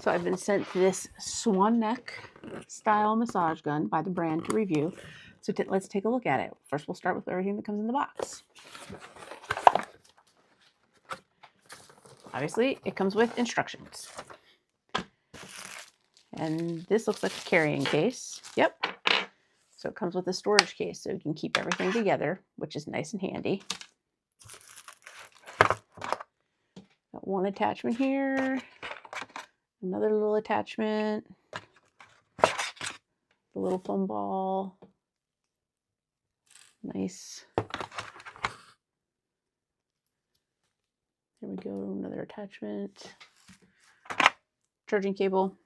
So I've been sent this swan neck style massage gun by the brand to review. So let's take a look at it. First, we'll start with everything that comes in the box. Obviously, it comes with instructions. And this looks like a carrying case. Yep. So it comes with a storage case so you can keep everything together, which is nice and handy. Got one attachment here. Another little attachment. The little foam ball. Nice. There we go, another attachment. Charging cable.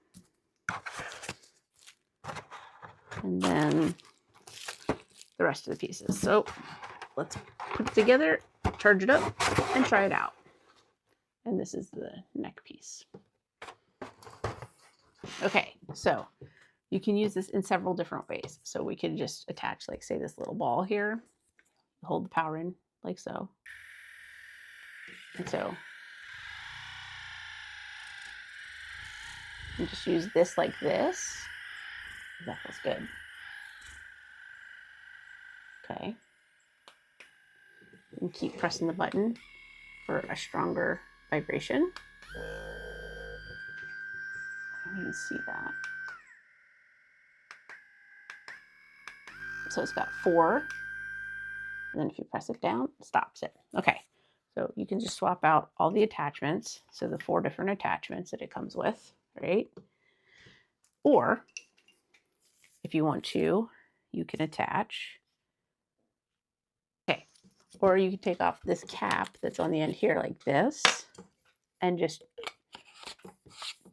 And then the rest of the pieces. So let's put it together, charge it up, and try it out. And this is the neck piece. Okay, so you can use this in several different ways. So we could just attach, like, say, this little ball here. Hold the power in like so. And so you just use this like this. That feels good. Okay. And keep pressing the button for a stronger vibration. You can see that. So it's got 4. And then if you press it down, it stops it. Okay. So you can just swap out all the attachments. So the 4 different attachments that it comes with, right? Or if you want to, you can attach. Okay. Or you can take off this cap that's on the end here like this and just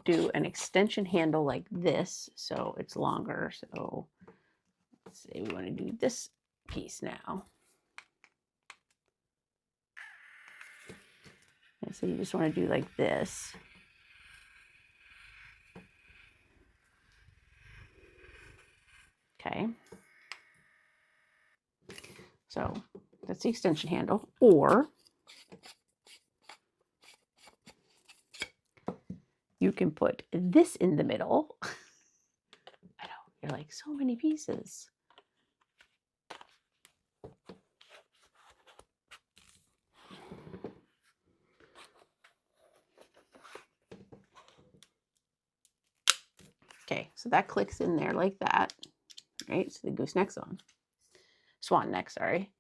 do an extension handle like this so it's longer. So let's say we want to do this piece now. And so you just want to do like this. Okay. So that's the extension handle. Or you can put this in the middle. I know, you're like, so many pieces. Okay, so that clicks in there like that, right? So the gooseneck's on. Swan neck, sorry.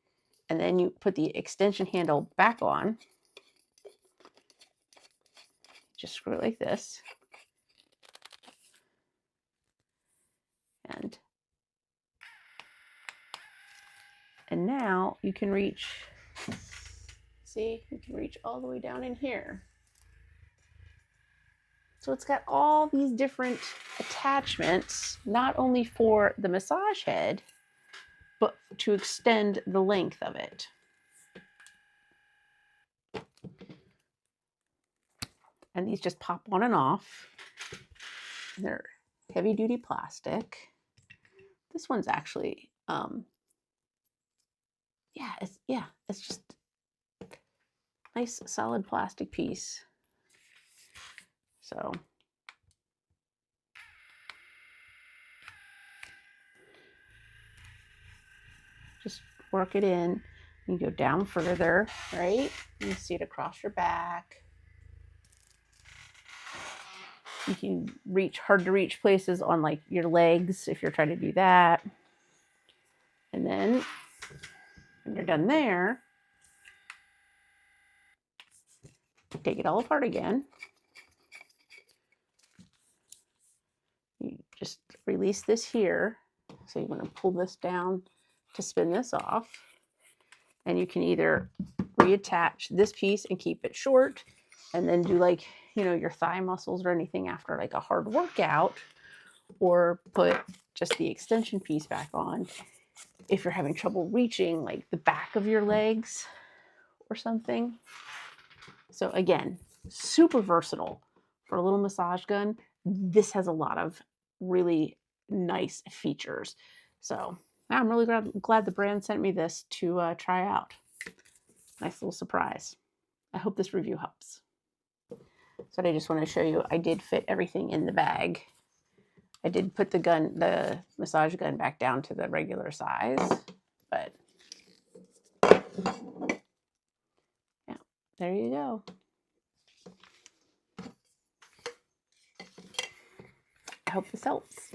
And then you put the extension handle back on. Just screw it like this. And now you can reach, see, you can reach all the way down in here. So it's got all these different attachments, not only for the massage head, but to extend the length of it. And these just pop on and off. They're heavy duty plastic. This one's actually, it's just nice solid plastic piece. So just work it in. You go down further, right? You see it across your back. You can reach hard to reach places on like your legs if you're trying to do that. And then when you're done there, take it all apart again. You just release this here. So you want to pull this down to spin this off. And you can either reattach this piece and keep it short and then do like, you know, your thigh muscles or anything after like a hard workout, or put just the extension piece back on if you're having trouble reaching like the back of your legs or something. So again, super versatile for a little massage gun. This has a lot of really nice features. So I'm really glad the brand sent me this to try out. Nice little surprise. I hope this review helps. So I just want to show you, I did fit everything in the bag. I did put the massage gun back down to the regular size, but yeah, there you go. I hope this helps.